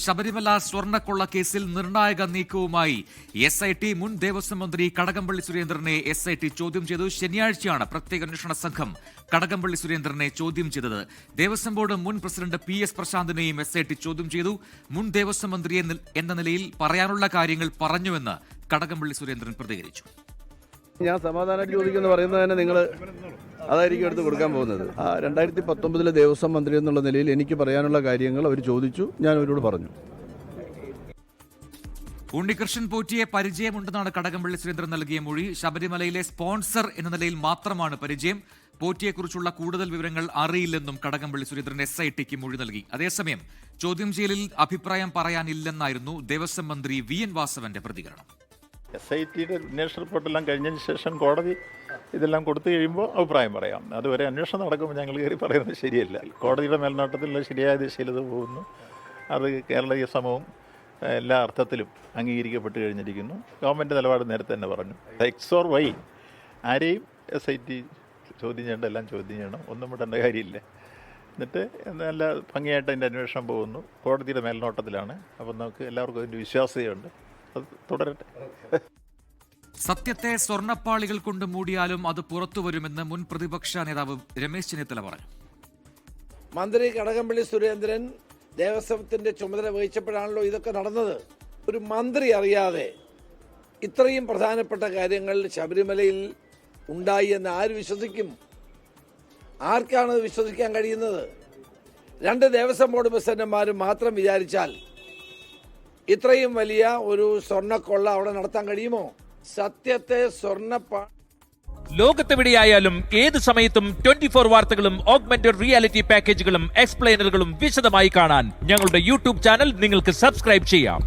ശബരിമല സ്വർണ്ണക്കൊള്ള കേസിൽ നിർണായക നീക്കവുമായി SIT മുൻ ദേവസ്വം മന്ത്രി കടകംപള്ളി സുരേന്ദ്രനെ SIT ചോദ്യം ചെയ്തു. ശനിയാഴ്ചയാണ് പ്രത്യേക അന്വേഷണ സംഘം കടകംപള്ളി സുരേന്ദ്രനെ ചോദ്യം ചെയ്തത്. ദേവസ്വം ബോർഡ് മുൻ പ്രസിഡന്റ് PS പ്രശാന്തിനെയും SIT ചോദ്യം ചെയ്തു. മുൻ ദേവസ്വം മന്ത്രി എന്ന നിലയിൽ പറയാനുള്ള കാര്യങ്ങൾ പറഞ്ഞുവെന്ന് കടകംപള്ളി സുരേന്ദ്രൻ പ്രതികരിച്ചു. ഞാൻ സമാധാനമായിട്ട് ചോദിക്കുന്നു പറയുന്നത് തന്നെ നിങ്ങൾ അതായിരിക്കും എടുത്ത് കൊടുക്കാൻ പോകുന്നത്. 2019 ദേവസ്വം മന്ത്രി എന്നുള്ള നിലയിൽ എനിക്ക് പറയാനുള്ള കാര്യങ്ങൾ അവർ ചോദിച്ചു, ഞാൻ അവരോട് പറഞ്ഞു. ഉണ്ണികൃഷ്ണൻ പോറ്റിയെ പരിചയമുണ്ടെന്നാണ് കടകംപള്ളി സുരേന്ദ്രൻ നൽകിയ മൊഴി. ശബരിമലയിലെ സ്പോൺസർ എന്ന നിലയിൽ മാത്രമാണ് പരിചയം. പോറ്റിയെക്കുറിച്ചുള്ള കൂടുതൽ വിവരങ്ങൾ അറിയില്ലെന്നും കടകംപള്ളി സുരേന്ദ്രൻ SITക്ക് മൊഴി നൽകി. അതേസമയം ചോദ്യം ചെയ്യലിൽ അഭിപ്രായം പറയാനില്ലെന്നായിരുന്നു ദേവസ്വം മന്ത്രി VN വാസവന്റെ പ്രതികരണം. SITയുടെ അന്വേഷണ റിപ്പോർട്ടെല്ലാം കഴിഞ്ഞതിന് ശേഷം കോടതി ഇതെല്ലാം കൊടുത്തു കഴിയുമ്പോൾ അഭിപ്രായം പറയാം. അതുവരെ അന്വേഷണം നടക്കുമ്പോൾ ഞങ്ങൾ കയറി പറയുന്നത് ശരിയല്ല. കോടതിയുടെ മേൽനോട്ടത്തിലുള്ള ശരിയായ ദിശയിൽ ഇത് പോകുന്നു. അത് കേരളീയ സമൂഹം എല്ലാ അർത്ഥത്തിലും അംഗീകരിക്കപ്പെട്ട് കഴിഞ്ഞിരിക്കുന്നു. ഗവൺമെൻറ് നിലപാട് നേരത്തെ തന്നെ പറഞ്ഞു. X or Y ആരെയും SIT ചോദ്യം ചെയ്യേണ്ട, എല്ലാം ചോദ്യം ചെയ്യണം, ഒന്നും വിടേണ്ട കാര്യമില്ല. എന്നിട്ട് നല്ല ഭംഗിയായിട്ട് അതിൻ്റെ അന്വേഷണം പോകുന്നു. കോടതിയുടെ മേൽനോട്ടത്തിലാണ്. അപ്പം നമുക്ക് എല്ലാവർക്കും അതിൻ്റെ വിശ്വാസ്യതയുണ്ട്. അത് തുടരട്ടെ. സത്യത്തെ സ്വർണ്ണപ്പാളികൾ കൊണ്ട് മൂടിയാലും അത് പുറത്തുവരുമെന്ന് മുൻ പ്രതിപക്ഷ നേതാവ് രമേശ് ചെന്നിത്തല പറഞ്ഞു. മന്ത്രി കടകംപള്ളി സുരേന്ദ്രൻ ദേവസ്വത്തിന്റെ ചുമതല വഹിച്ചപ്പോഴാണല്ലോ ഇതൊക്കെ നടന്നത്. ഒരു മന്ത്രി അറിയാതെ ഇത്രയും പ്രധാനപ്പെട്ട കാര്യങ്ങൾ ശബരിമലയിൽ ഉണ്ടായി എന്ന് ആര് വിശ്വസിക്കും? ആർക്കാണ് വിശ്വസിക്കാൻ കഴിയുന്നത്? 2 ദേവസ്വം ബോർഡ് പ്രസിഡന്റുമാരും മാത്രം വിചാരിച്ചാൽ ഇത്രയും വലിയ ഒരു സ്വർണ്ണക്കൊള്ള അവിടെ നടത്താൻ കഴിയുമോ? സത്യത്തെ ലോകത്തെവിടെയായാലും ഏത് സമയത്തും 24 വാർത്തകളും ഓഗ്മെന്റഡ് റിയാലിറ്റി പാക്കേജുകളും എക്സ്പ്ലെയിനറുകളും വിശദമായി കാണാൻ ഞങ്ങളുടെ YouTube ചാനൽ നിങ്ങൾക്ക് സബ്സ്ക്രൈബ് ചെയ്യാം.